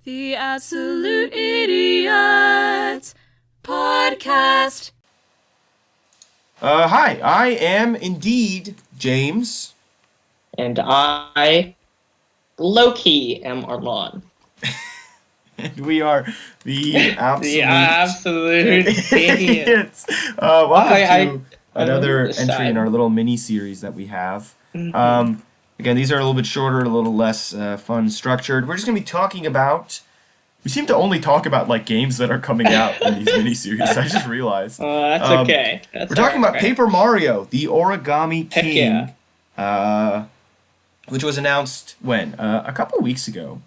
The Absolute Idiots Podcast. Hi, I am indeed James. And I, low-key, am Arman. And we are the absolute idiots. Welcome to another entry in our little mini-series that we have. Mm-hmm. Again, these are a little bit shorter, a little less fun structured. We're just going to be talking about... We seem to only talk about, like, games that are coming out in these mini-series. I just realized. That's okay. We're talking about Paper Mario, the Origami King. Heck yeah. Which was announced, when? A couple weeks ago.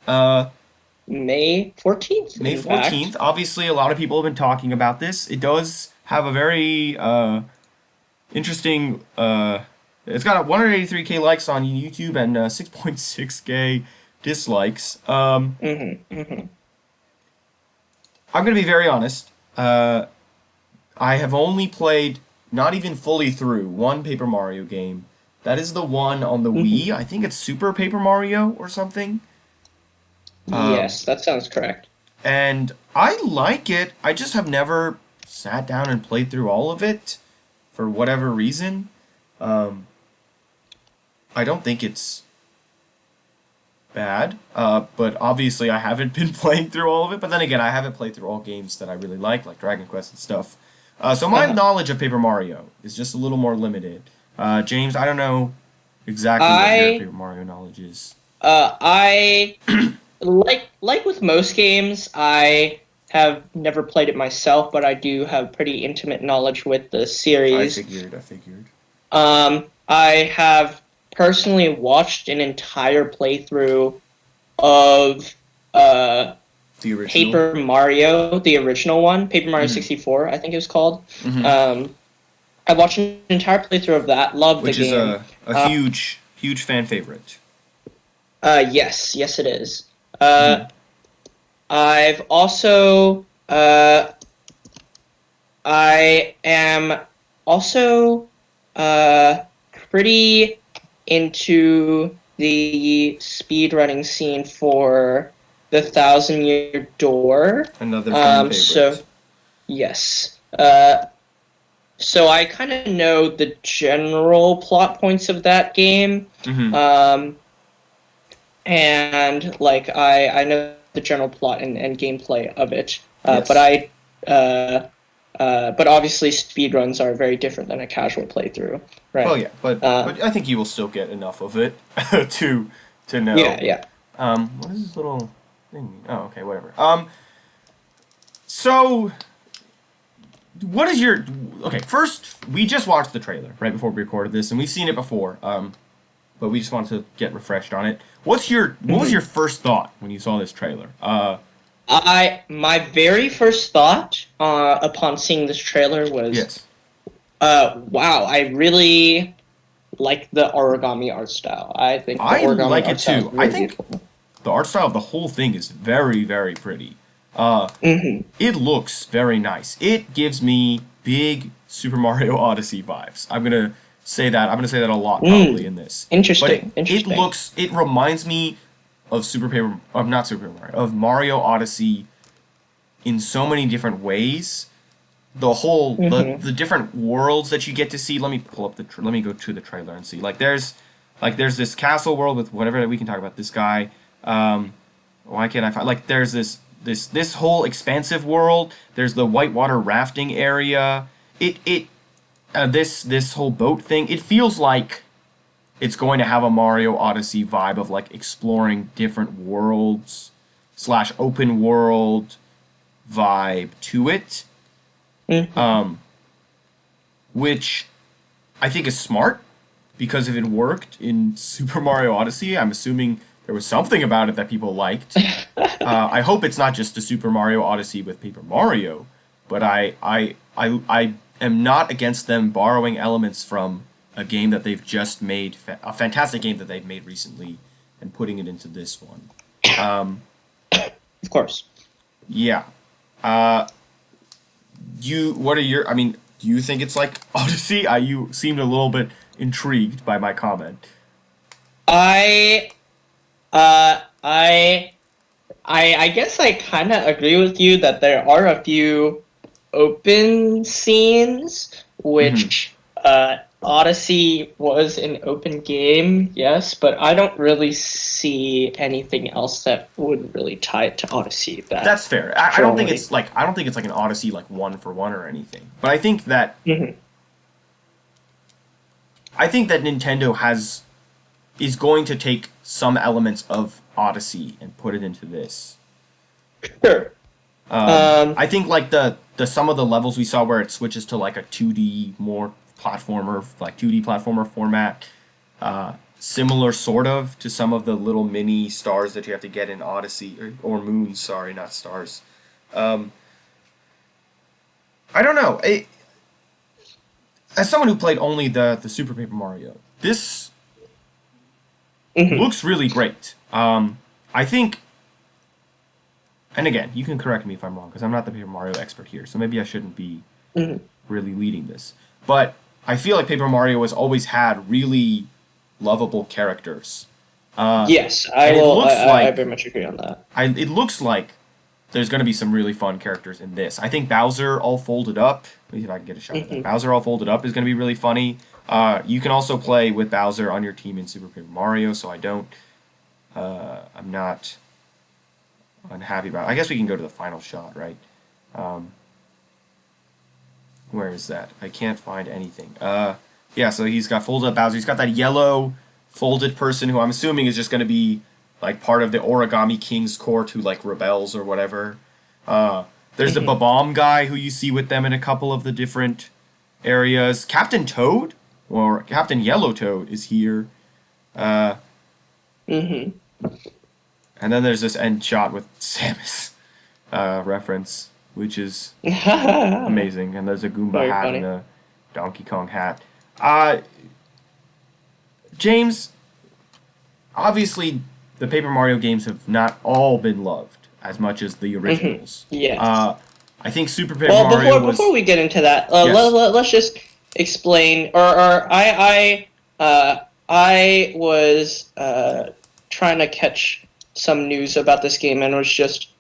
May 14th? May 14th. Obviously, a lot of people have been talking about this. It does have a very interesting... it's got 183k likes on YouTube and 6.6k dislikes. I'm going to be very honest. I have only played, not even fully through, one Paper Mario game. That is the one on the Wii. I think it's Super Paper Mario or something. Yes, that sounds correct. And I like it. I just have never sat down and played through all of it for whatever reason. I don't think it's bad, but obviously I haven't been playing through all of it. But then again, I haven't played through all games that I really like Dragon Quest and stuff. So my knowledge of Paper Mario is just a little more limited. James, I don't know exactly what your Paper Mario knowledge is. I like with most games, I have never played it myself, but I do have pretty intimate knowledge with the series. I figured. I have personally watched an entire playthrough of the original Paper Mario, the original one, Paper Mario 64, I think it was called. I watched an entire playthrough of that. Loved the game. Which is a huge fan favorite. Yes, it is. I've also I am also pretty into the speedrunning scene for the 1,000-Year Door. Another fan favorite. So, yes. So I kind of know the general plot points of that game. And, like, I know the general plot and gameplay of it. Yes. But obviously speedruns are very different than a casual playthrough, right? Oh yeah, but I think you will still get enough of it to know. Yeah. What is this little thing? Oh, okay, whatever. So what is your... Okay, first, we just watched the trailer right before we recorded this, and we've seen it before. But we just wanted to get refreshed on it. What was your first thought when you saw this trailer? My very first thought upon seeing this trailer was, yes. Wow, I really like the origami art style. I think the origami like art it style too. is really I think beautiful. The art style of the whole thing is very, very pretty. It looks very nice. It gives me big Super Mario Odyssey vibes. I'm gonna say that a lot probably in this. Interesting. But it reminds me of of Mario Odyssey in so many different ways. The whole the different worlds that you get to see. Let me pull up let me go to the trailer and see. There's this castle world with whatever we can talk about. This guy. Why can't I find there's this whole expansive world. There's the whitewater rafting area. This whole boat thing. It feels like it's going to have a Mario Odyssey vibe of exploring different worlds / open world vibe to it. Which I think is smart, because if it worked in Super Mario Odyssey, I'm assuming there was something about it that people liked. I hope it's not just a Super Mario Odyssey with Paper Mario, but I am not against them borrowing elements from a game that they've just made, a fantastic game that they've made recently, and putting it into this one. Of course. Yeah. Do you think it's like Odyssey? You seemed a little bit intrigued by my comment. I I guess I kind of agree with you that there are a few open scenes, Hmm. which Odyssey was an open game, yes, but I don't really see anything else that would really tie it to Odyssey that That's fair. strongly. I don't think it's like an Odyssey like one for one or anything. But Hmm. I think that Nintendo has is going to take some elements of Odyssey and put it into this. Sure. I Um, think like the some of the levels we saw where it switches to like a 2D more platformer, like 2D platformer format, similar sort of to some of the little mini stars that you have to get in Odyssey or moons. Sorry, not stars. Um, I don't know. As someone who played only the Super Paper Mario, this mhm, looks really great. I think, and again, you can correct me if I'm wrong because I'm not the Paper Mario expert here, so maybe I shouldn't be mhm. really leading this. But I feel like Paper Mario has always had really lovable characters, Yes, I and it will. looks I like very much agree on that. it looks like there's going to be some really fun characters in this. I think Bowser all folded up. Let me see if I can get a shot at that. Hmm. Bowser all folded up is going to be really funny. You can also play with Bowser on your team in Super Paper Mario, so I'm not unhappy about it. I guess we can go to the final shot, right? Um, where is that? I can't find anything. Yeah, so he's got folded up Bowser. He's got that yellow folded person who I'm assuming is just going to be like part of the Origami King's court who like rebels or whatever. There's the Hmm. Babam guy who you see with them in a couple of the different areas. Captain Toad or Captain Yellow Toad is here. Uh, Hmm. and then there's this end shot with Samus reference, which is amazing. And there's a Goomba Very hat and funny. a Donkey Kong hat. Uh, James, obviously, the Paper Mario games have not all been loved as much as the Hmm. originals. Yes. Uh, I think Super Paper Well, Mario before was we get into that, yes. let's just explain. Or I was trying to catch some news about this game and was just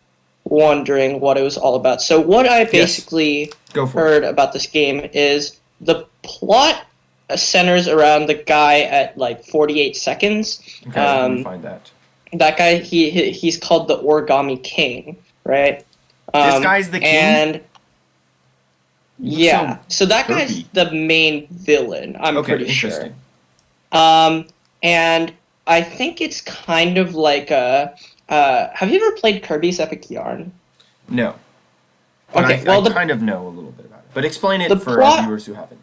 wondering what it was all about. So what I Yes, basically go for it. heard about this game is the plot centers around the guy at like 48 seconds. Okay, let me Um, find that. that guy, he's called the Origami King, right? This guy's the king. And He looks so yeah, so that guy's derpy. the main villain, I'm Okay, pretty sure. interesting. Um, and I think it's kind of like a. Have you ever played Kirby's Epic Yarn? No, but Okay, I well kind of know a little bit about it. But explain the it for our plot viewers who haven't.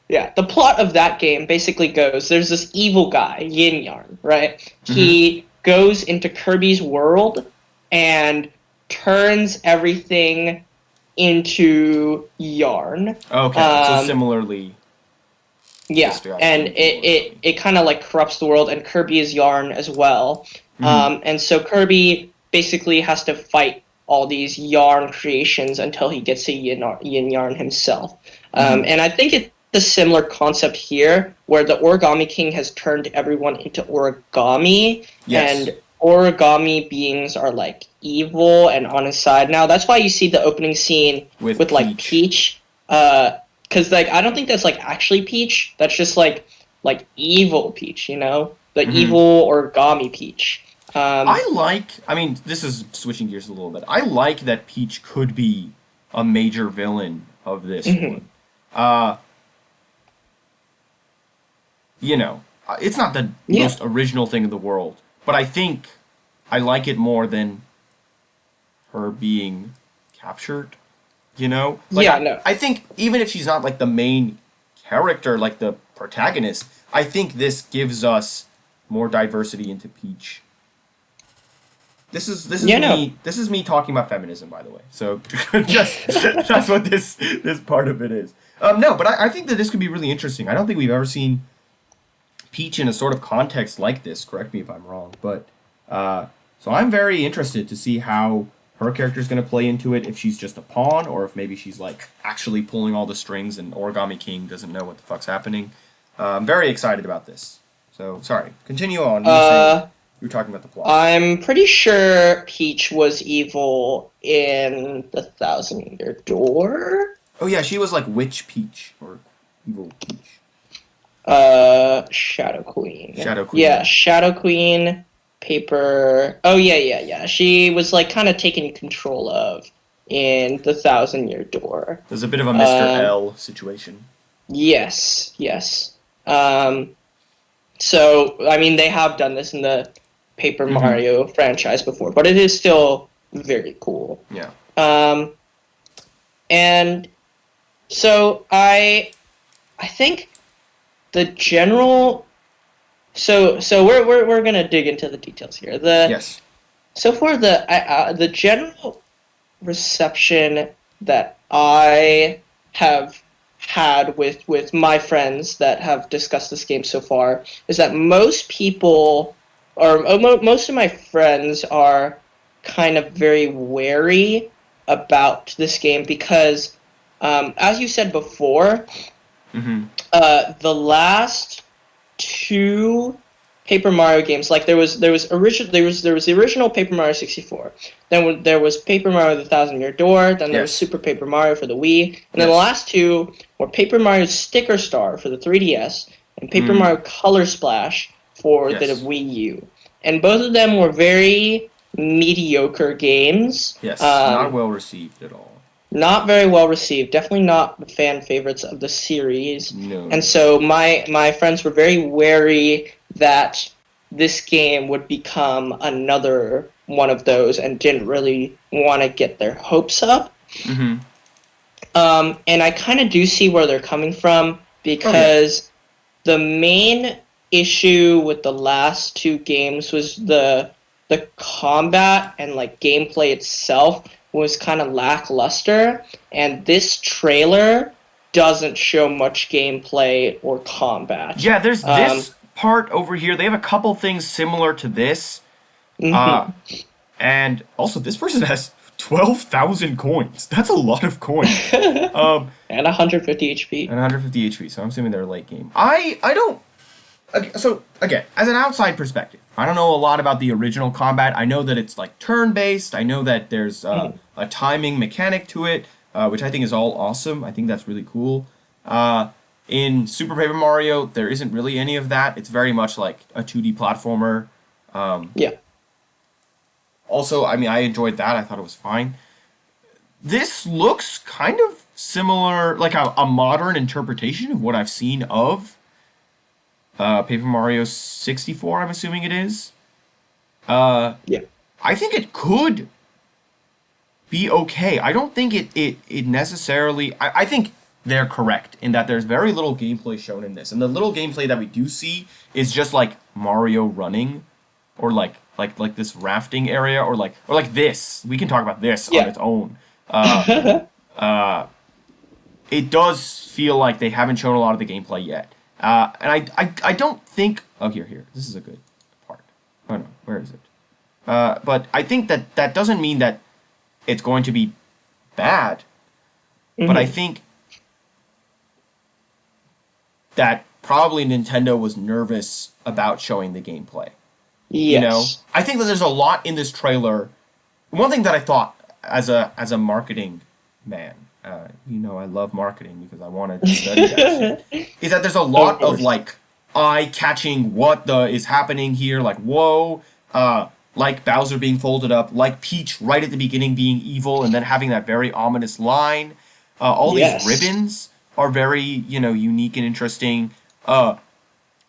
Yeah, the plot of that game basically goes there's this evil guy, Yin Yarn, right? Mm-hmm. He goes into Kirby's world and turns everything into yarn. Okay, so Um, similarly, this yeah, guy and can do origami. it kind of like corrupts the world, and Kirby is yarn as well. Mm-hmm. And so Kirby basically has to fight all these yarn creations until he gets a yin yarn himself. Mm-hmm. And I think it's a similar concept here, where the Origami King has turned everyone into origami, Yes, and origami beings are like evil and on his side. Now that's why you see the opening scene with with like Peach. Peach. Because like I don't think that's like actually Peach. That's just like evil Peach, you know, the Mm-hmm. evil origami Peach. Um, I mean, this is switching gears a little bit. I like that Peach could be a major villain of this mhm. one. Uh, you know, it's not the Yeah, most original thing in the world, but I think I like it more than her being captured. You know, like yeah, no, I think even if she's not like the main character, like the protagonist, I think this gives us more diversity into Peach. yeah, no. This is me talking about feminism, by the way. So just that's what this part of it is. No, but I think that this could be really interesting. I don't think we've ever seen Peach in a sort of context like this. Correct me if I'm wrong, but so I'm very interested to see how her character is going to play into it. If she's just a pawn, or if maybe she's like actually pulling all the strings, and Origami King doesn't know what the fuck's happening. I'm very excited about this. So sorry, continue on. You were Uh, saying You're talking about the plot. I'm pretty sure Peach was evil in the Thousand Year Door. Oh yeah, she was like Witch Peach or Evil Peach. Shadow Queen. Shadow Queen. Yeah, Shadow Queen, Paper. Oh, yeah. She was, like, kind of taken control of in the Thousand Year Door. There's a bit of a Mr. L situation. Yes. So, I mean, they have done this in the Paper Mario franchise before, but it is still very cool. Yeah. And so I think the general. So we're gonna dig into the details here. Yes. So far the general reception that I have had with my friends that have discussed this game so far is that most people, or most of my friends, are kind of very wary about this game because, as you said before, the last two Paper Mario games, like there was the original Paper Mario 64, then there was Paper Mario the Thousand Year Door, then there was Super Paper Mario for the Wii, and then the last two were Paper Mario Sticker Star for the 3DS and Paper Mario Colorsplash for the Wii U, and both of them were very mediocre games. Yes, not well received at all. Not very well received. Definitely not the fan favorites of the series. No. And so my friends were very wary that this game would become another one of those and didn't really want to get their hopes up. And I kind of do see where they're coming from because the main issue with the last two games was the combat and like gameplay itself was kind of lackluster, and this trailer doesn't show much gameplay or combat. Yeah, there's this part over here. They have a couple things similar to this. And also, this person has 12,000 coins. That's a lot of coins. And 150 HP. And 150 HP, so I'm assuming they're late game. I don't... So, again, as an outside perspective, I don't know a lot about the original combat. I know that it's, like, turn-based. I know that there's a timing mechanic to it, which I think is all awesome. I think that's really cool. In Super Paper Mario, there isn't really any of that. It's very much like a 2D platformer. Also, I mean, I enjoyed that. I thought it was fine. This looks kind of similar, like a modern interpretation of what I've seen of Paper Mario 64, I'm assuming it is. I think it could be okay. I don't think it necessarily... I think they're correct in that there's very little gameplay shown in this. And the little gameplay that we do see is just like Mario running, or like this rafting area, or like this. We can talk about this on its own. It does feel like they haven't shown a lot of the gameplay yet. And I don't think... Oh, here. This is a good part. Oh, no. Where is it? But I think that doesn't mean that it's going to be bad. But I think that probably Nintendo was nervous about showing the gameplay. Yes. You know? I think that there's a lot in this trailer. One thing that I thought as a marketing man... I love marketing because I want to study that shit, is that there's a lot of like eye-catching what is happening here, like whoa, like Bowser being folded up, like Peach right at the beginning being evil and then having that very ominous line. All these ribbons are very, unique and interesting.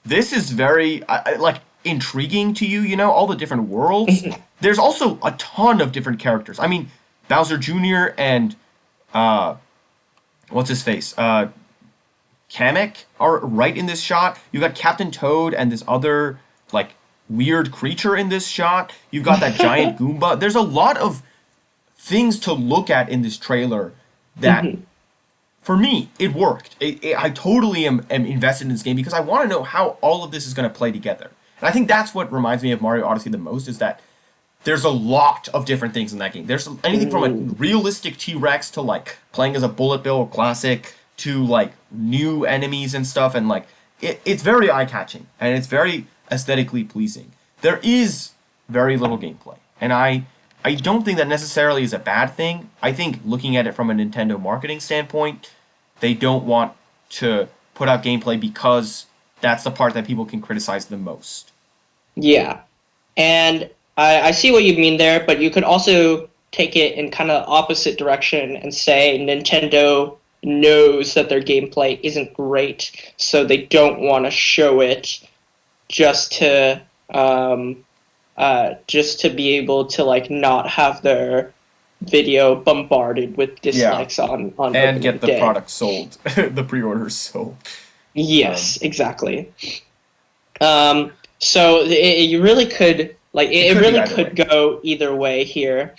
This is very like intriguing to you, all the different worlds. There's also a ton of different characters. I mean, Bowser Jr. and what's his face? Kamek are right in this shot. You got Captain Toad and this other, like, weird creature in this shot. You've got that giant Goomba. There's a lot of things to look at in this trailer that, for me, it worked. I totally am invested in this game because I want to know how all of this is going to play together. And I think that's what reminds me of Mario Odyssey the most, is that there's a lot of different things in that game. There's anything from a realistic T-Rex to, like, playing as a Bullet Bill Classic to, like, new enemies and stuff. And, like, it's very eye-catching. And it's very aesthetically pleasing. there is very little gameplay. And I don't think that necessarily is a bad thing. I think looking at it from a Nintendo marketing standpoint, they don't want to put out gameplay because that's the part that people can criticize the most. Yeah. And I see what you mean there, but you could also take it in kind of opposite direction and say Nintendo knows that their gameplay isn't great, so they don't want to show it just to be able to like not have their video bombarded with dislikes on and get the day. product sold, the pre-orders sold. Yes, exactly. So you really could it could really could go either way here.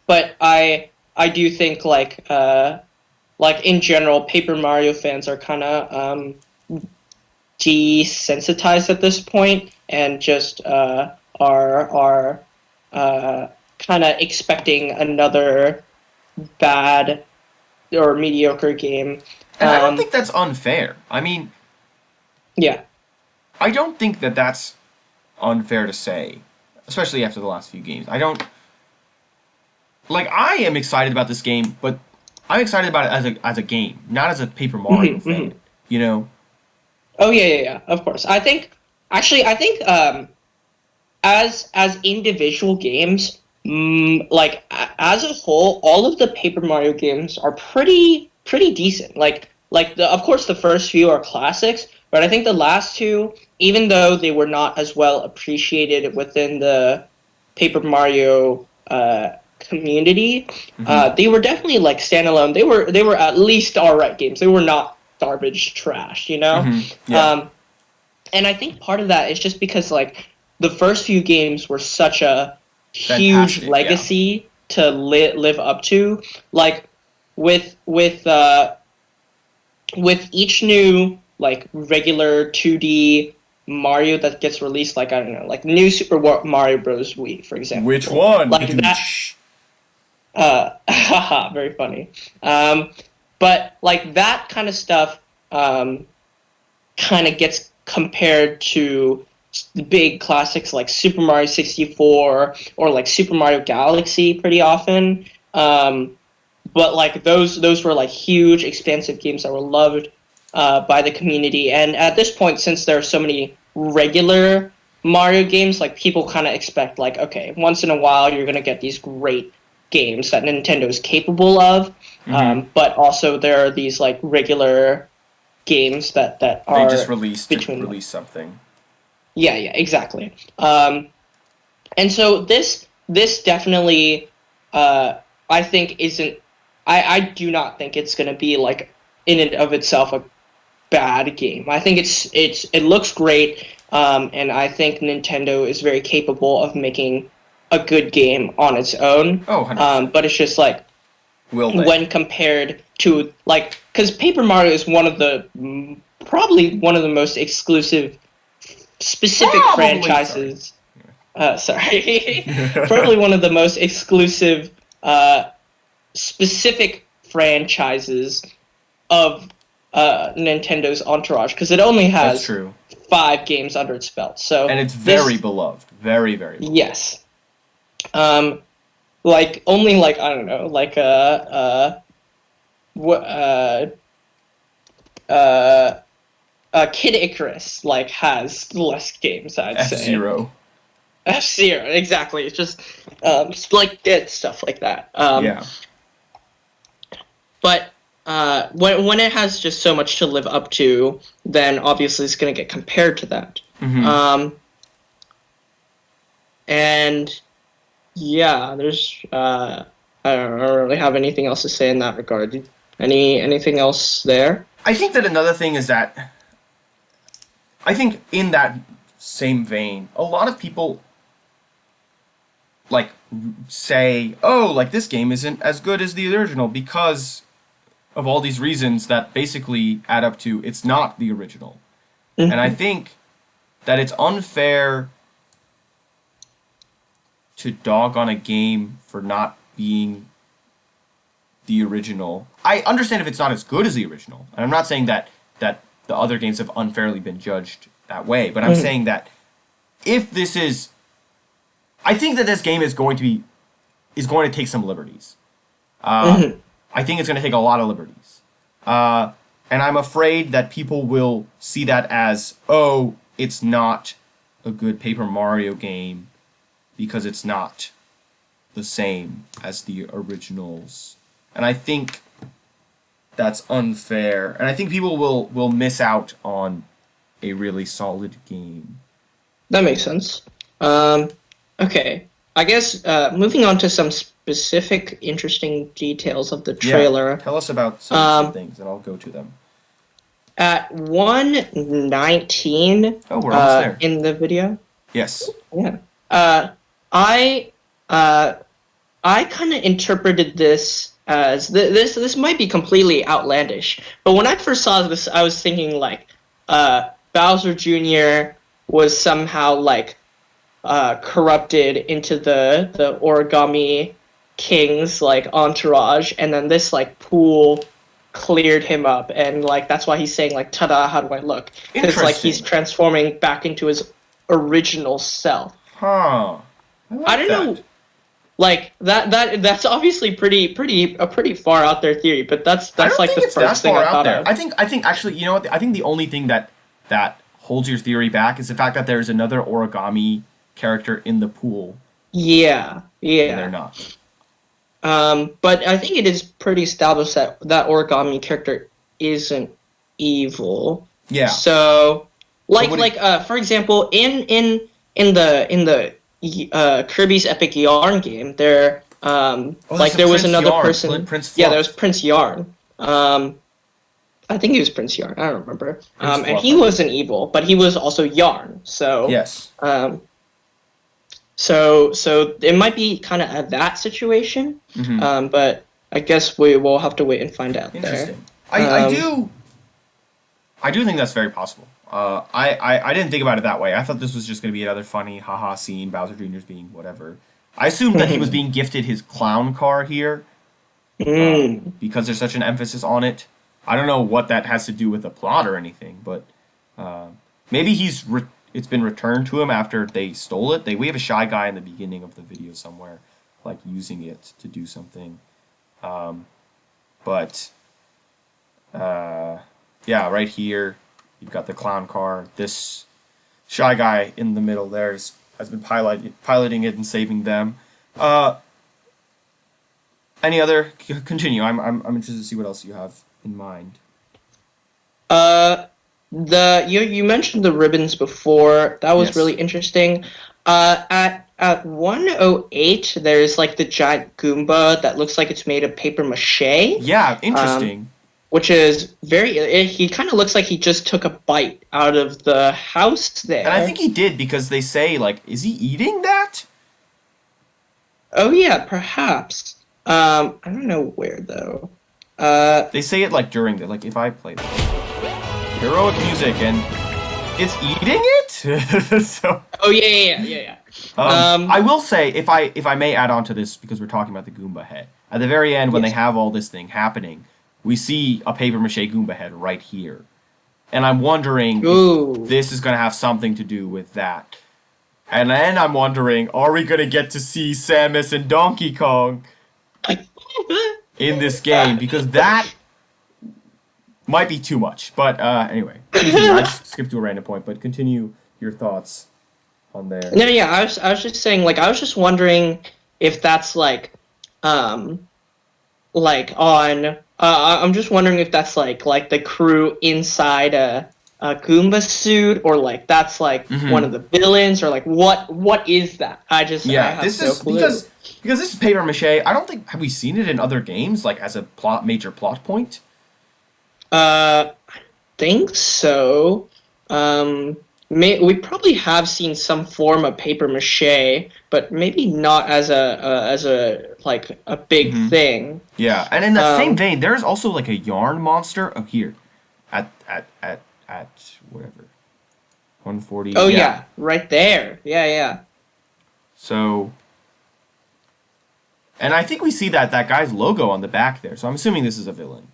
But I do think like in general, Paper Mario fans are kind of desensitized at this point and just are kind of expecting another bad or mediocre game. And I don't think that's unfair. I mean, yeah, I don't think that that's unfair to say, especially after the last few games. I don't like. I am excited about this game, but I'm excited about it as a game, not as a Paper Mario fan. You know? Oh yeah. Of course. I think as individual games, like as a whole, all of the Paper Mario games are pretty decent. Of course the first few are classics, but I think the last two, even though they were not as well appreciated within the Paper Mario community, they were definitely like standalone. They were at least alright games. They were not garbage trash, you know? Yeah. And I think part of that is just because like the first few games were such a huge Fantastic, legacy to live up to. Like with each new like regular 2D Mario that gets released, like I don't know, like new Super Mario Bros. Wii, for example. Which one? Like that. Haha, very funny. But like that kind of stuff, kind of gets compared to the big classics like Super Mario 64 or like Super Mario Galaxy pretty often. But like those were like huge, expansive games that were loved by the community. And at this point, since there are so many regular Mario games, like people kind of expect like, okay, once in a while you're gonna get these great games that Nintendo is capable of. But also there are these like regular games that are they just released something. Yeah, exactly. And so this definitely, I think isn't. I do not think it's going to be like in and of itself a bad game. I think it looks great, and I think Nintendo is very capable of making a good game on its own. Oh, 100%. But it's just like when compared to like, because Paper Mario is probably one of the most exclusive specific franchises. Sorry. Probably one of the most exclusive specific franchises of Nintendo's entourage, because it only has 5 games under its belt. So and it's very beloved, very very beloved. Yes. Like only like I don't know, like Kid Icarus like has less games, I'd say. F-Zero, exactly. It's just like dead stuff like that. But when it has just so much to live up to, then obviously it's going to get compared to that. And yeah, there's I don't really have anything else to say in that regard. Anything else there? I think that another thing is that I think in that same vein, a lot of people like say, "Oh, like this game isn't as good as the original because of all these reasons that basically add up to it's not the original." And I think that it's unfair to dog on a game for not being the original. I understand if it's not as good as the original, and I'm not saying that the other games have unfairly been judged that way, but I'm saying that if this is, I think that this game is going to take some liberties. I think it's going to take a lot of liberties. And I'm afraid that people will see that as, oh, it's not a good Paper Mario game because it's not the same as the originals. And I think that's unfair. And I think people will miss out on a really solid game. That makes sense. Okay. I guess moving on to some specific interesting details of the trailer. Yeah, tell us about some things, and I'll go to them. At 1:19 Oh, we're almost there. In the video. Yes. Yeah. I kind of interpreted this as this might be completely outlandish, but when I first saw this, I was thinking like Bowser Jr. was somehow like corrupted into the Origami King's like entourage, and then this like pool cleared him up, and like that's why he's saying like, "Ta-da! How do I look?" Because like he's transforming back into his original self. Huh. I don't know. Like that's obviously a pretty far out there theory, but that's like the first thing I thought of. I think actually, you know what? I think the only thing that holds your theory back is the fact that there's another Origami character in the pool. Yeah. And they're not. But I think it is pretty established that Origami character isn't evil. Yeah. So for example, in the Kirby's Epic Yarn game, there there was another person. Prince yeah, there was Prince Yarn. I think he was Prince Yarn. I don't remember. And he wasn't evil, but he was also Yarn. So yes. So it might be kind of at that situation. Mm-hmm. But I guess we will have to wait and find out. Interesting. There. I do think that's very possible. I didn't think about it that way. I thought this was just going to be another funny haha scene, Bowser Jr.'s being whatever. I assumed that he was being gifted his clown car here because there's such an emphasis on it. I don't know what that has to do with the plot or anything, but maybe it's been returned to him after they stole it. We have a Shy Guy in the beginning of the video somewhere, like using it to do something. Yeah, right here. You've got the clown car. This Shy Guy in the middle there has been piloting it and saving them. Any other? Continue. I'm interested to see what else you have in mind. You mentioned the ribbons before. That was Yes. really interesting. At 108, there's like the giant Goomba that looks like it's made of paper mache. Yeah, interesting. Which is he kind of looks like he just took a bite out of the house there. And I think he did because they say, like, is he eating that? Oh yeah, perhaps. I don't know where though. They say it like during the, like, if I play this heroic music and it's eating it. So. Oh yeah. I will say, if I may add on to this, because we're talking about the Goomba head, at the very end when they have all this thing happening, we see a paper mache Goomba head right here. And I'm wondering if this is going to have something to do with that. And then I'm wondering, are we going to get to see Samus and Donkey Kong in this game? Because that might be too much. But anyway, continue. I just skipped to a random point, but continue your thoughts on there. No, yeah, I was just saying, like, I was just wondering if that's like on... I'm just wondering if that's like the crew inside a Goomba suit, or like that's like one of the villains, or like what is that? This is because this is paper mache. I don't think have we seen it in other games like as a major plot point. I think so. We probably have seen some form of paper mache, but maybe not as a like a big thing. Yeah, and in that same vein, there is also like a yarn monster here, at whatever, 140. Oh yeah, right there. Yeah. So, and I think we see that guy's logo on the back there. So I'm assuming this is a villain,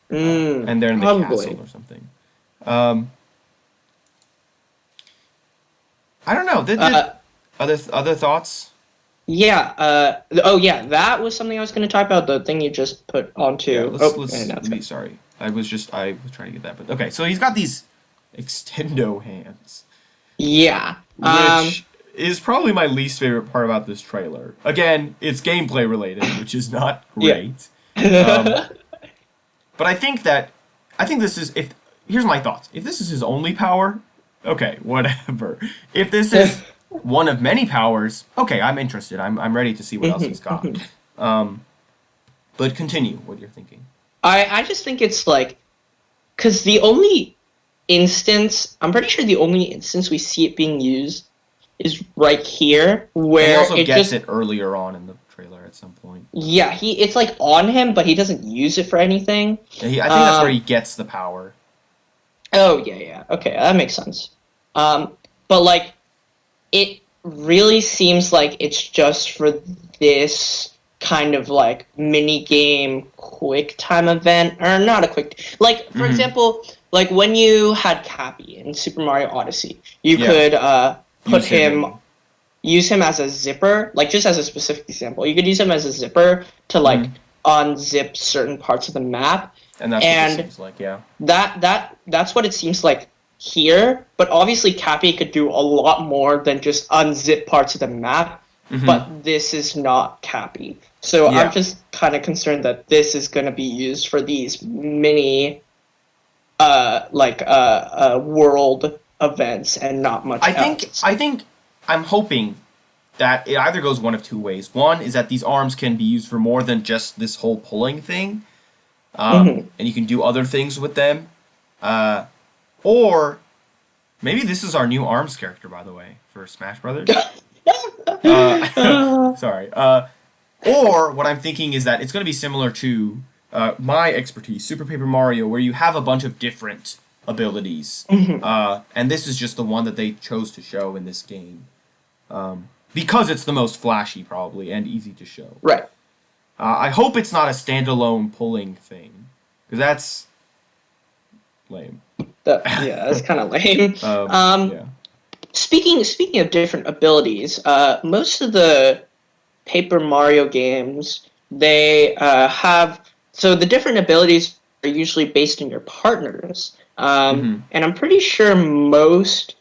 and they're in the castle or something. I don't know. Other thoughts? Yeah. Oh, yeah. That was something I was going to talk about. The thing you just put Yeah, onto. And now let it's me. gone. Sorry, I was trying to get that, but okay. So he's got these extendo hands, Yeah. which is probably my least favorite part about this trailer. Again, it's gameplay related, which is not Yeah. great. But I think this is if here's my thoughts. If this is his only power, okay, whatever. If this is one of many powers, okay, I'm interested. I'm ready to see what else he's got. But continue what you're thinking. I just think it's like, because I'm pretty sure the only instance we see it being used is right here, And he where also it gets just, it earlier on in the trailer at some point. yeah, it's like on him, but he doesn't use it for anything. Yeah, I think that's where he gets the power. Oh, yeah, yeah, okay, that makes sense. But like, it really seems like it's just for this kind of like mini game quick time event, or not a quick, like for example, like when you had Cappy in Super Mario Odyssey, you Yeah. could put Use him him, use him as a zipper, like just as a specific example, you could use him as a zipper to like unzip certain parts of the map, and that's what and this seems like, yeah. that's what it seems like here. But obviously, Cappy could do a lot more than just unzip parts of the map. But this is not Cappy, so Yeah. I'm just kind of concerned that this is going to be used for these mini, world events and not much else. I think I'm hoping that it either goes one of two ways. One is that these arms can be used for more than just this whole pulling thing, and you can do other things with them. Or maybe this is our new arms character, by the way, for Smash Brothers. Sorry. Or what I'm thinking is that it's going to be similar to my expertise, Super Paper Mario, where you have a bunch of different abilities, and this is just the one that they chose to show in this game, because it's the most flashy, probably, and easy to show. Right. I hope it's not a standalone pulling thing, because that's lame. Yeah, that's kind of lame. Yeah. Speaking of different abilities, most of the Paper Mario games, they have, so the different abilities are usually based on your partners. And I'm pretty sure most,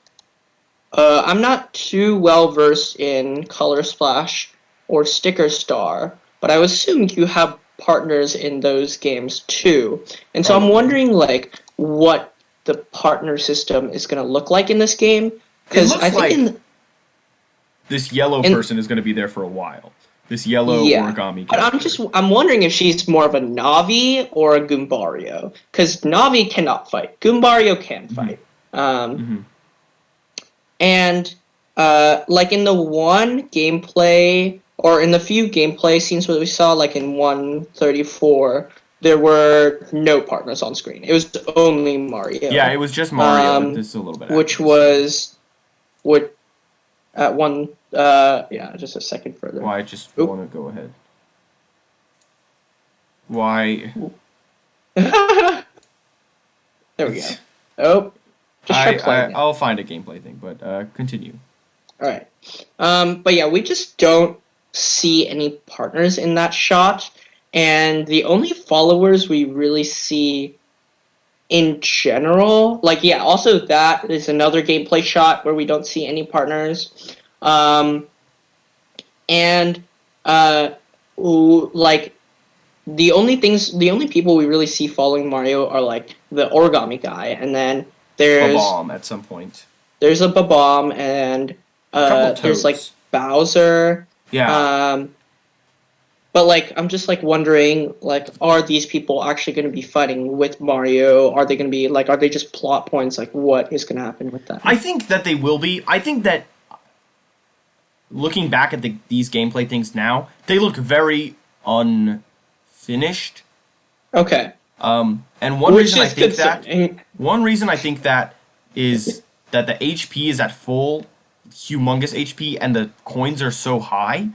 I'm not too well versed in Colorsplash or Sticker Star, but I would assume you have partners in those games too. And so I'm wondering like what the partner system is going to look like in this game. It looks I think like this yellow person is going to be there for a while. This yellow origami character. But I'm wondering if she's more of a Navi or a Goombario, because Navi cannot fight. Goombario can fight. And like in the one gameplay, or in the few gameplay scenes that we saw, like in 134, there were no partners on screen. It was only Mario. Yeah, it was just Mario, but this is a little bit which after was what at one just a second further. Why just want to go ahead? Why? There we go. Oh, just try playing it. I'll find a gameplay thing, but continue. All right. But yeah, we just don't see any partners in that shot, and the only followers we really see in general, like, yeah, also that is another gameplay shot where we don't see any partners. Like, the only people we really see following Mario are, like, the origami guy, and then there's Bomb at some point. There's a Bomb, and there's, like, Bowser. Yeah. But, like, I'm just, like, wondering, like, are these people actually going to be fighting with Mario? Are they going to be, like, are they just plot points? Like, what is going to happen with that? I think that they will be. I think that looking back at these gameplay things now, they look very unfinished. Okay. And one reason I think that is that the HP is at full, humongous HP, and the coins are so high.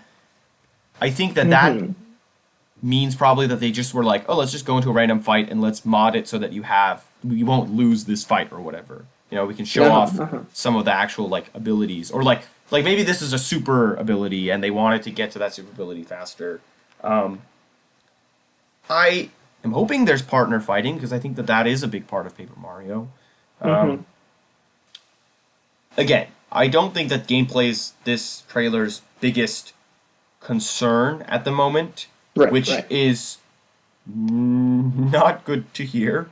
I think that means probably that they just were like, oh, let's just go into a random fight and let's mod it so that you won't lose this fight or whatever. You know, we can show off some of the actual like abilities, or like maybe this is a super ability and they wanted to get to that super ability faster. I am hoping there's partner fighting because I think that is a big part of Paper Mario. Again, I don't think that gameplay is this trailer's biggest concern at the moment, which is not good to hear.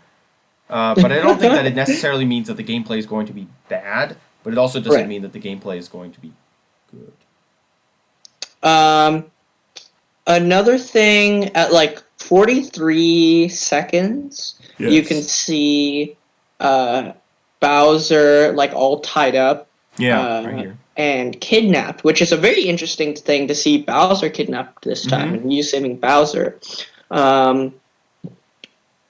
But I don't think that it necessarily means that the gameplay is going to be bad, but it also doesn't mean that the gameplay is going to be good. Another thing, at like 43 seconds, you can see Bowser like all tied up. Yeah, right here. And kidnapped, which is a very interesting thing to see Bowser kidnapped this time, and you saving Bowser. And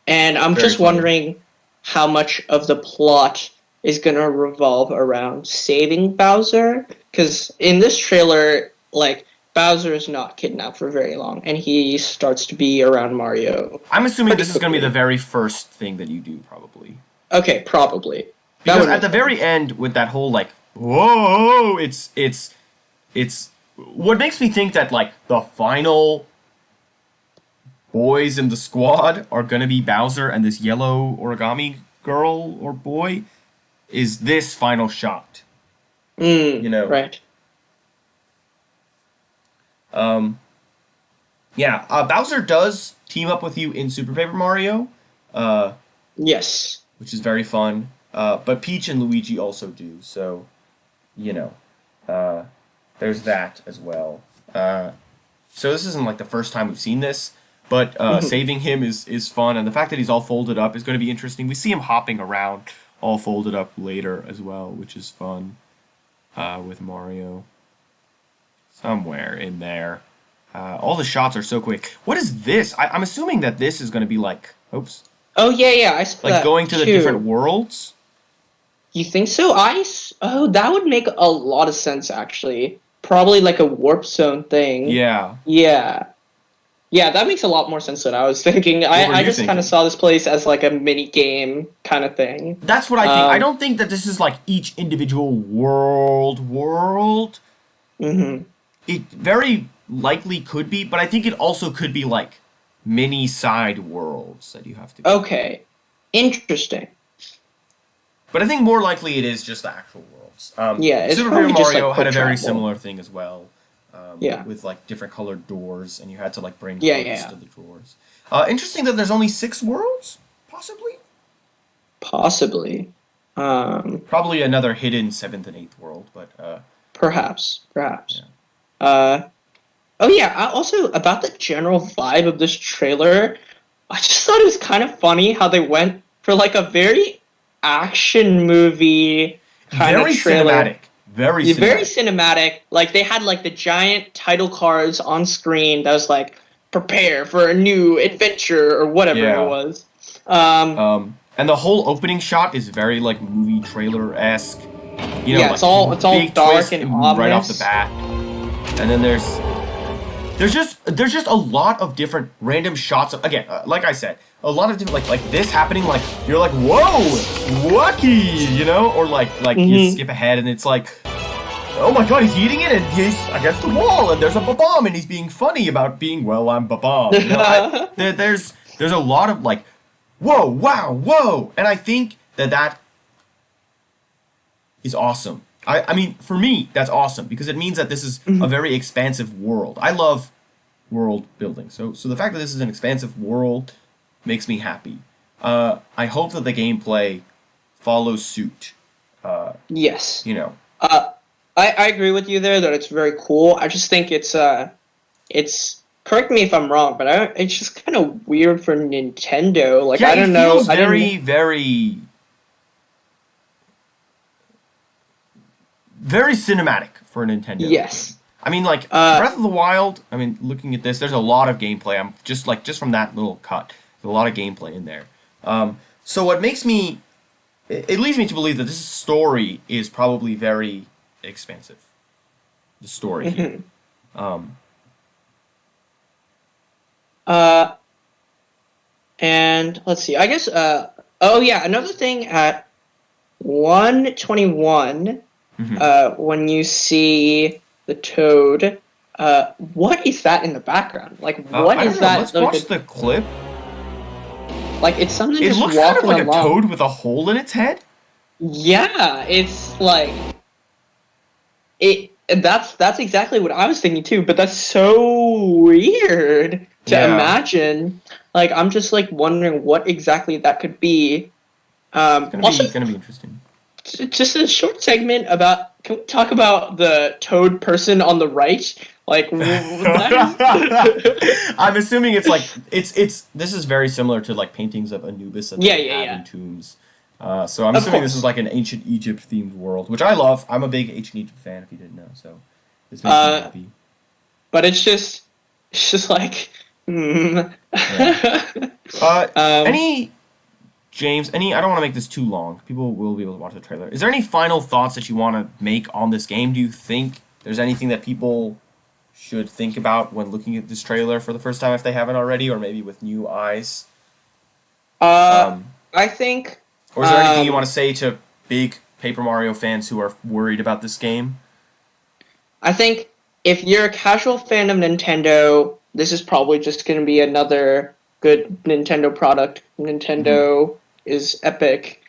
I'm just wondering how much of the plot is going to revolve around saving Bowser, because in this trailer, like, Bowser is not kidnapped for very long, and he starts to be around Mario. I'm assuming this is going to be the very first thing that you do, probably. Okay, probably. Because at the very end, with that whole, like, whoa, it's what makes me think that, like, the final boys in the squad are going to be Bowser and this yellow origami girl or boy is this final shot. You know? Right. Bowser does team up with you in Super Paper Mario. Yes. Which is very fun. But Peach and Luigi also do, so, you know, there's that as well. So this isn't like the first time we've seen this, but saving him is fun, and the fact that he's all folded up is going to be interesting. We see him hopping around all folded up later as well, which is fun with Mario. Somewhere in there. All the shots are so quick. What is this? I'm assuming that this is going to be like... Oops. Oh, yeah, I saw like going to the different worlds? You think so? Oh, that would make a lot of sense, actually. Probably like a warp zone thing. Yeah. Yeah. Yeah, that makes a lot more sense than I was thinking. I just kind of saw this place as like a mini game kind of thing. That's what I think. I don't think that this is like each individual world. Mm-hmm. It very likely could be, but I think it also could be like mini side worlds that you have to do. Okay. Interesting. But I think more likely it is just the actual worlds. It's Super Paper Mario like had a very travel. similar thing as well. With like different colored doors, and you had to like bring cards to the drawers. Interesting that there's only 6 worlds, possibly. Probably another hidden 7th and 8th world, but perhaps. Yeah. Also about the general vibe of this trailer, I just thought it was kind of funny how they went for like a very action movie kind of trailer. Very cinematic. Like, they had, like, the giant title cards on screen that was, like, prepare for a new adventure or whatever it was. And the whole opening shot is very, like, movie trailer-esque. You know, like, it's all dark and ominous. Right off the bat. And then there's just a lot of different random shots of, again, like I said, a lot of different, like this happening, like, you're like, whoa, wacky, you know? Or like you skip ahead and it's like, oh my god, he's eating it and he's against the wall and there's a ba-bomb and he's being funny about being, well, I'm ba-bomb. You know, there's a lot of like, whoa, wow, whoa. And I think that is awesome. I mean, for me, that's awesome because it means that this is a very expansive world. I love world building. So the fact that this is an expansive world makes me happy. I hope that the gameplay follows suit. Yes. You know. I agree with you there that it's very cool. I just think it's correct me if I'm wrong, but it's just kind of weird for Nintendo. Like, I don't know. It feels very very cinematic for Nintendo. Yes. I mean, like, Breath of the Wild, I mean, looking at this, there's a lot of gameplay. I'm just from that little cut, there's a lot of gameplay in there. So what makes me, it leads me to believe that this story is probably very expansive. The story here. And let's see, I guess, another thing 121, when you see the toad, what is that in the background? Like, what I is don't know. that? Let's watch the clip. Like, it's something It just looks kind of walking like along. a toad with a hole in its head. Yeah, it's like it. That's exactly what I was thinking too. But that's so weird to imagine. Like, I'm just like wondering what exactly that could be. Also, Gonna be interesting. just a short segment about. Can we talk about the toad person on the right? Like, that I'm assuming it's like it's. This is very similar to like paintings of Anubis that they have in yeah. tombs. So I'm Of assuming this course. is like an ancient Egypt themed world, which I love. I'm a big ancient Egypt fan. If you didn't know, so this makes me happy. But it's just like. Yeah. Any James, I don't want to make this too long. People will be able to watch the trailer. Is there any final thoughts that you want to make on this game? Do you think there's anything that people should think about when looking at this trailer for the first time if they haven't already, or maybe with new eyes? I think. Or is there anything you want to say to big Paper Mario fans who are worried about this game? I think if you're a casual fan of Nintendo, this is probably just going to be another good Nintendo product. Nintendo is epic.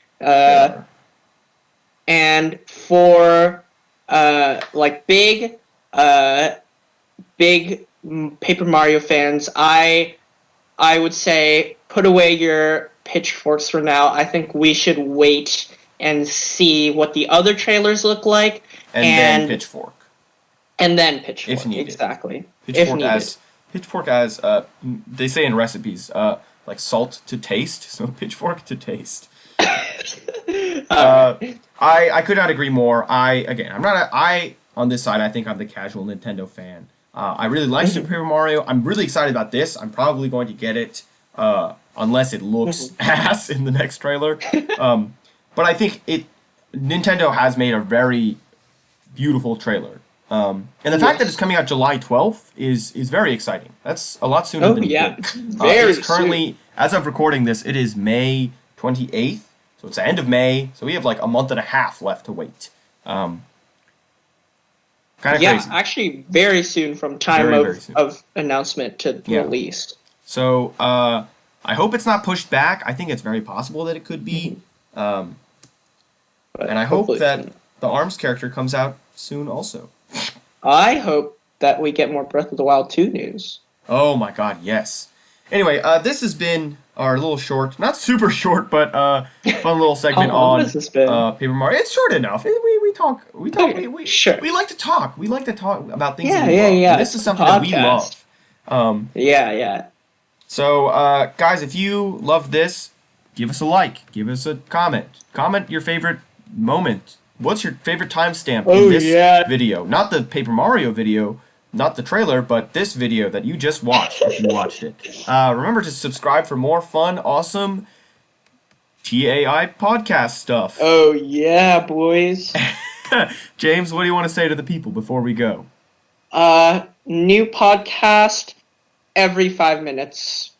And for like big Paper Mario fans, I would say put away your pitchforks for now. I think we should wait and see what the other trailers look like, and then Pitchfork. And then Pitchfork, if needed. Exactly. Pitchfork as they say in recipes, like salt to taste, so pitchfork to taste. I could not agree more. I on this side, I think I'm the casual Nintendo fan. I really like Super Paper Mario. I'm really excited about this. I'm probably going to get it, unless it looks ass in the next trailer. But I think Nintendo has made a very beautiful trailer. And the fact that it's coming out July 12th is very exciting. That's a lot sooner than you think. Very it is currently, as of recording this, it is May 28th. So it's the end of May. So we have like a month and a half left to wait. Kind of crazy. Actually very soon from time of announcement to release. So I hope it's not pushed back. I think it's very possible that it could be. And I hope that the ARMS character comes out soon also. I hope that we get more Breath of the Wild 2 news. Oh my god, yes. Anyway, this has been our little short, not super short, but fun little segment on Paper Mario. It's short enough. We talk. Sure. We like to talk. We like to talk about things. Yeah. And this is something that we love. Yeah. So, guys, if you love this, give us a like. Give us a comment. Comment your favorite moment. What's your favorite timestamp in this video? Not the Paper Mario video, not the trailer, but this video that you just watched, if you watched it. Remember to subscribe for more fun, awesome TAI podcast stuff. Oh, yeah, boys. James, what do you want to say to the people before we go? New podcast every 5 minutes.